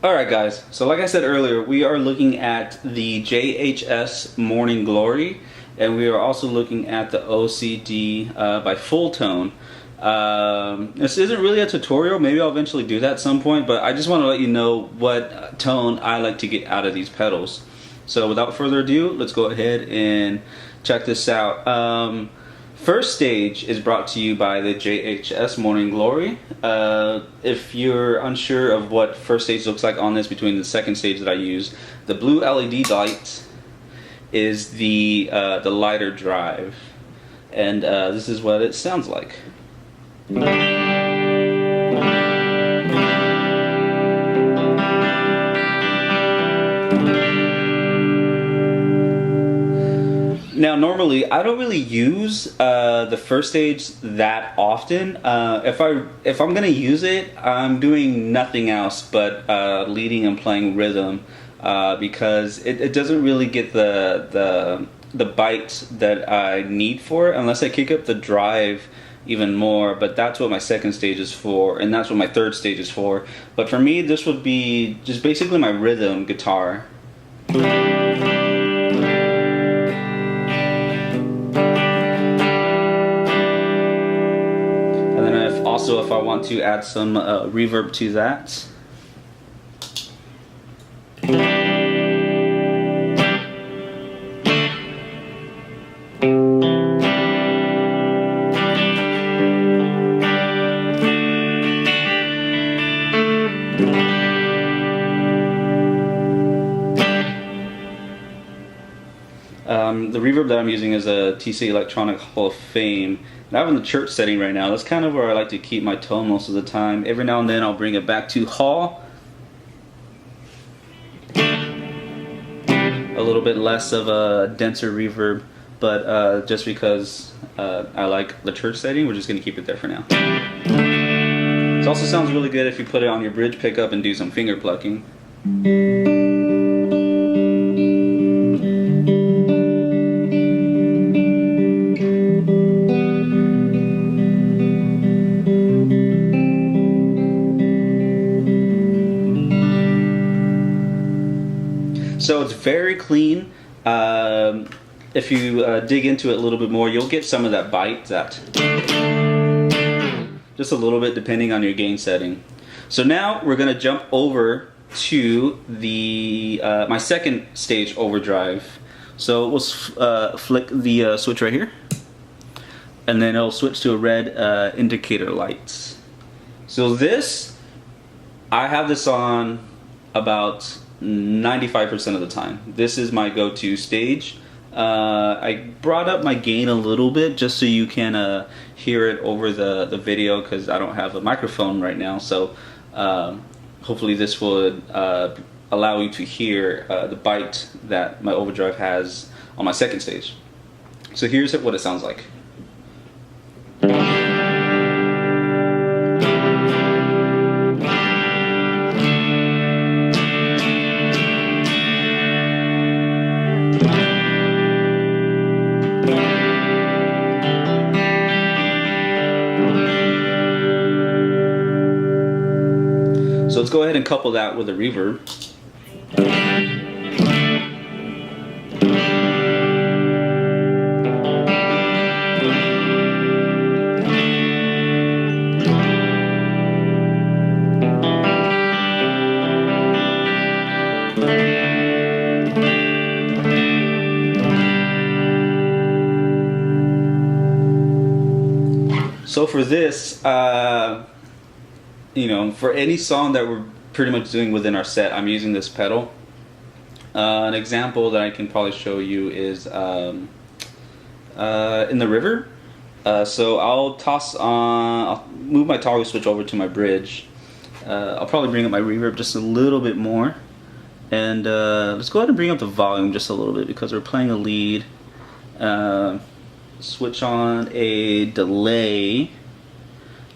Alright guys, so like I said earlier, we are looking at the JHS Morning Glory, and we are also looking at the OCD by Full Tone. This isn't really a tutorial, maybe I'll eventually do that at some point, but I just want to let you know what tone I like to get out of these pedals. So without further ado, let's go ahead and check this out. First stage is brought to you by the JHS Morning Glory. If you're unsure of what first stage looks like on this between the second stage that I use, the blue LED light is the lighter drive, and this is what it sounds like. Now normally I don't really use the first stage that often. If I'm gonna use it, I'm doing nothing else but leading and playing rhythm, because it doesn't really get the bite that I need for it unless I kick up the drive even more. But that's what my second stage is for, and that's what my third stage is for. But for me, this would be just basically my rhythm guitar. Also, if I want to add some reverb to that. The reverb that I'm using is a TC Electronic Hall of Fame. And I'm in the church setting right now. That's kind of where I like to keep my tone most of the time. Every now and then I'll bring it back to Hall. A little bit less of a denser reverb, but just because I like the church setting, we're just going to keep it there for now. It also sounds really good if you put it on your bridge pickup and do some finger plucking. So it's very clean. If you dig into it a little bit more, you'll get some of that bite, just a little bit depending on your gain setting. So now we're going to jump over to the my second stage overdrive. So we'll flick the switch right here, and then it'll switch to a red indicator light. So this, I have this on about 95% of the time. This is my go-to stage. I brought up my gain a little bit just so you can hear it over the video, because I don't have a microphone right now. So hopefully this would allow you to hear the bite that my overdrive has on my second stage. So here's what it sounds like. So let's go ahead and couple that with a reverb. So for this, you know, for any song that we're pretty much doing within our set, I'm using this pedal. An example that I can probably show you is in the Reverb. So I'll I'll move my toggle switch over to my bridge. I'll probably bring up my reverb just a little bit more. And let's go ahead and bring up the volume just a little bit because we're playing a lead. Switch on a delay.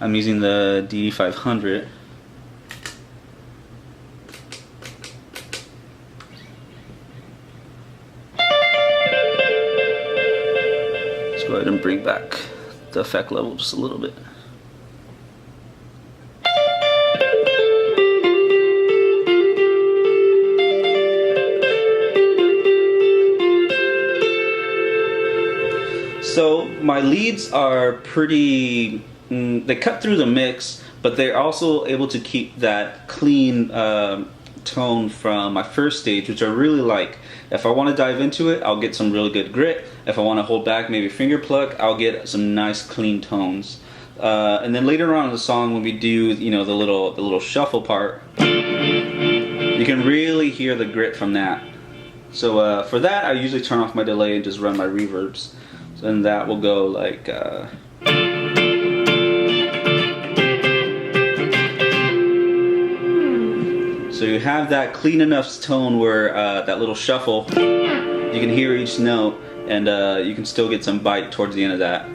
I'm using the DD500. Let's go ahead and bring back the effect level just a little bit. my leads are pretty, they cut through the mix, but they're also able to keep that clean tone from my first stage, which I really like. If I want to dive into it, I'll get some really good grit. If I want to hold back, maybe finger pluck, I'll get some nice clean tones. And then later on in the song, when we do, you know, the little shuffle part, you can really hear the grit from that. So for that, I usually turn off my delay and just run my reverbs. And that will go like so you have that clean enough tone where that little shuffle, you can hear each note, and you can still get some bite towards the end of that.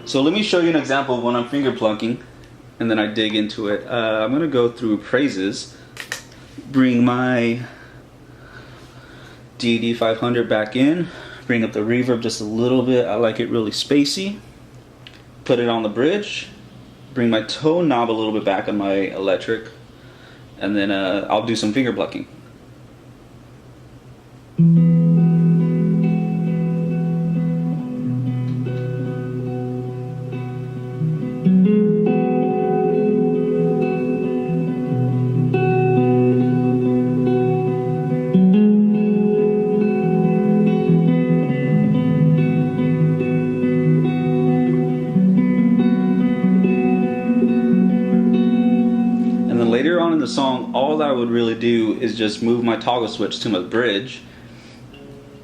So let me show you an example of when I'm finger plucking, and then I dig into it. I'm going to go through praises, bring my DD500 back in, bring up the reverb just a little bit. I like it really spacey. Put it on the bridge, bring my tone knob a little bit back on my electric, and then I'll do some finger plucking. Later on in the song, all I would really do is just move my toggle switch to my bridge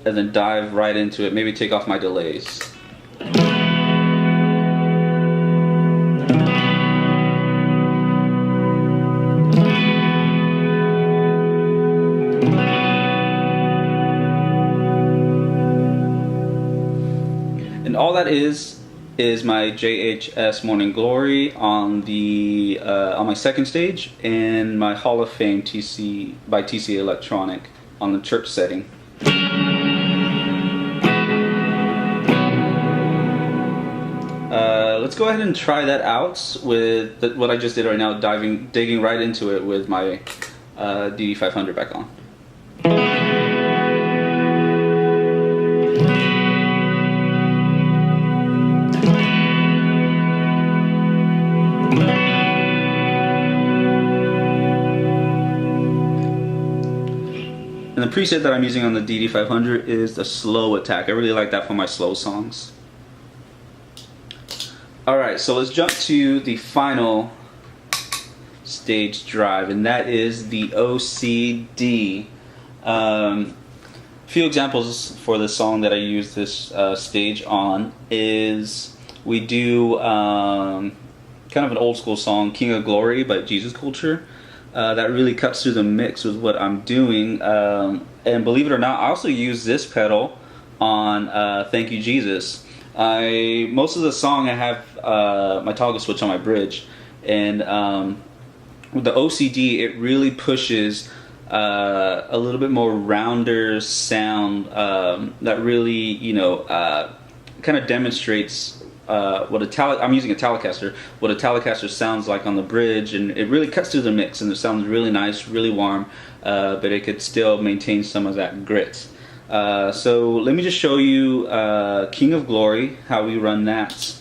and then dive right into it, maybe take off my delays. And all that is my JHS Morning Glory on the on my second stage, and my Hall of Fame TC by TC Electronic on the church setting. Let's go ahead and try that out with what I just did right now, digging right into it with my DD500 back on. And the preset that I'm using on the DD500 is the slow attack. I really like that for my slow songs. Alright, so let's jump to the final stage drive, and that is the OCD. A few examples for the song that I use this stage on is we do kind of an old school song, King of Glory by Jesus Culture. That really cuts through the mix with what I'm doing, and believe it or not, I also use this pedal on Thank You Jesus. Most of the song I have my toggle switch on my bridge, and with the OCD it really pushes a little bit more rounder sound that really, you know, kind of demonstrates what I'm using a Telecaster, what a Telecaster sounds like on the bridge, and it really cuts through the mix, and it sounds really nice, really warm, but it could still maintain some of that grit. So let me just show you King of Glory, how we run that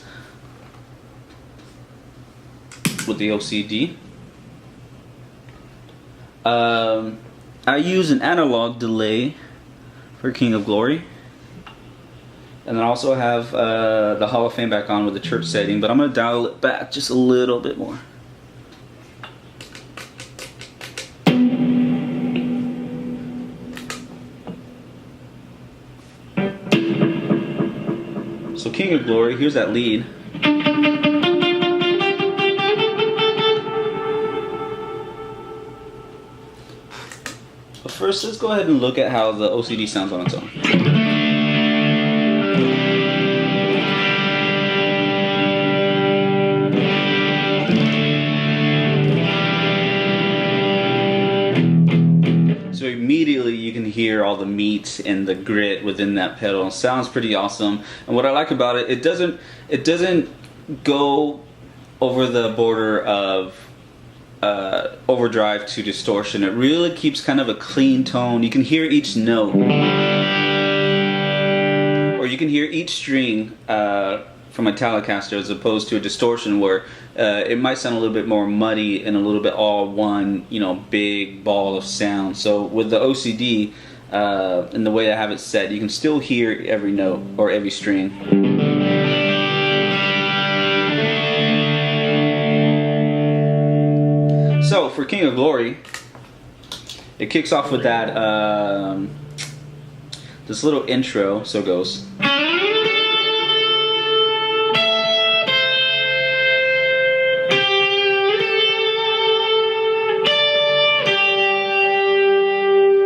with the OCD. I use an analog delay for King of Glory. And then I also have the Hall of Fame back on with the church setting, but I'm going to dial it back just a little bit more. So King of Glory, here's that lead. But first, let's go ahead and look at how the OCD sounds on its own. So immediately you can hear all the meat and the grit within that pedal. It sounds pretty awesome. And what I like about it, it doesn't go over the border of overdrive to distortion. It really keeps kind of a clean tone. You can hear each note, or you can hear each string from a Telecaster, as opposed to a distortion where it might sound a little bit more muddy and a little bit all one, you know, big ball of sound. So with the OCD and the way I have it set, you can still hear every note or every string. So for King of Glory, it kicks off with that this little intro. So it goes.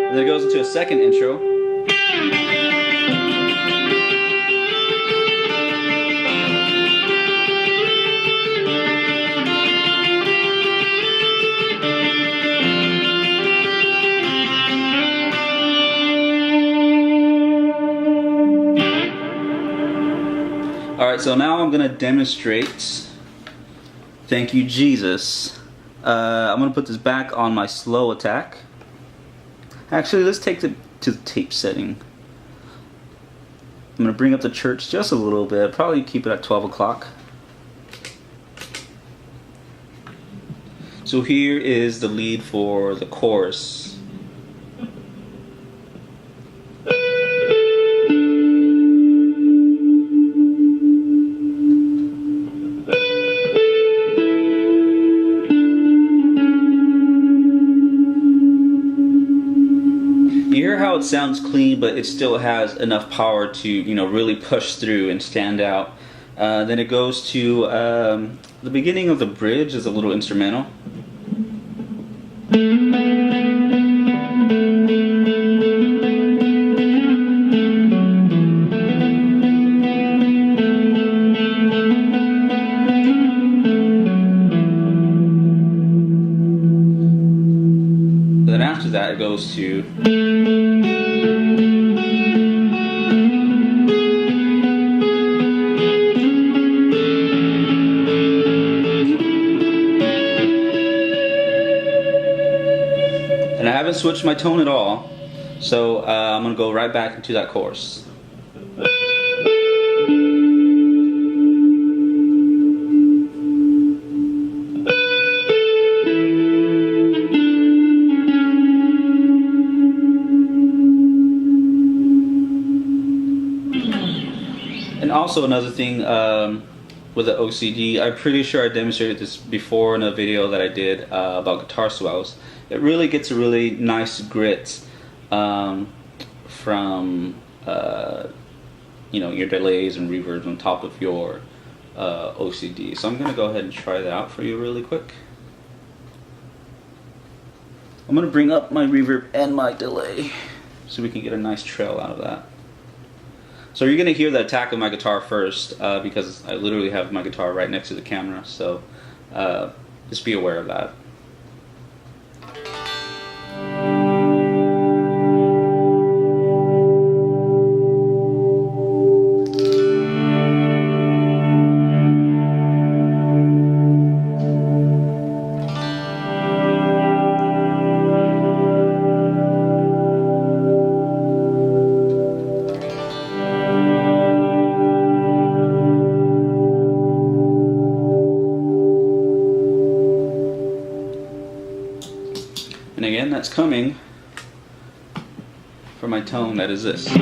And then it goes into a second intro. Alright, so now I'm going to demonstrate Thank You Jesus. I'm going to put this back on my slow attack. Actually, let's take it to the tape setting. I'm going to bring up the church just a little bit, probably keep it at 12 o'clock. So here is the lead for the chorus. You hear how it sounds clean, but it still has enough power to, you know, really push through and stand out. Then it goes to the beginning of the bridge is a little instrumental. Then after that it goes to and I haven't switched my tone at all, so I'm going to go right back into that chorus. And also another thing with the OCD, I'm pretty sure I demonstrated this before in a video that I did about guitar swells. It really gets a really nice grit from you know, your delays and reverbs on top of your OCD. So I'm going to go ahead and try that out for you really quick. I'm going to bring up my reverb and my delay so we can get a nice trail out of that. So you're going to hear the attack of my guitar first because I literally have my guitar right next to the camera, so just be aware of that. And again, that's coming from my tone that is this. So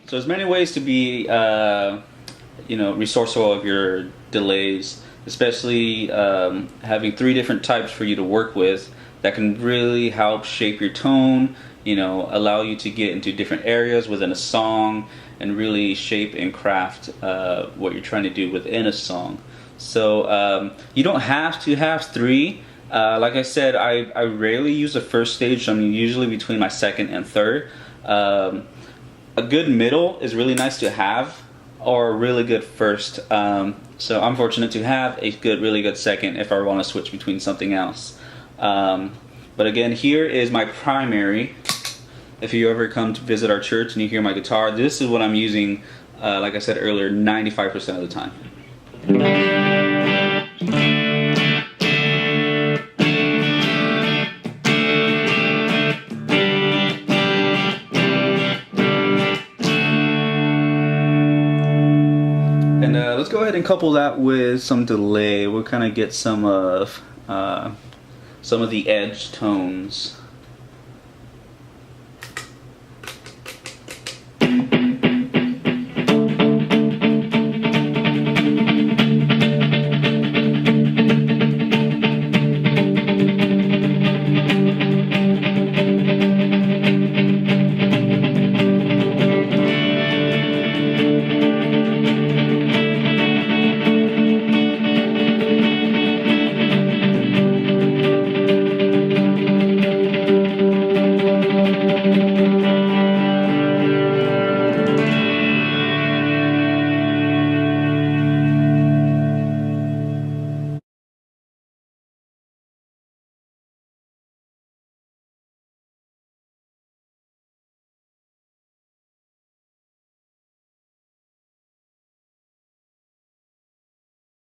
there's many ways to be, you know, resourceful of your delays, especially having 3 different types for you to work with that can really help shape your tone, you know, allow you to get into different areas within a song and really shape and craft what you're trying to do within a song. So you don't have to have 3. Like I said, I rarely use the first stage, so I'm usually between my second and third. A good middle is really nice to have, or a really good first. So I'm fortunate to have a really good second if I want to switch between something else. But again, here is my primary. If you ever come to visit our church and you hear my guitar, this is what I'm using, like I said earlier, 95% of the time. And let's go ahead and couple that with some delay. We'll kind of get some of the edge tones.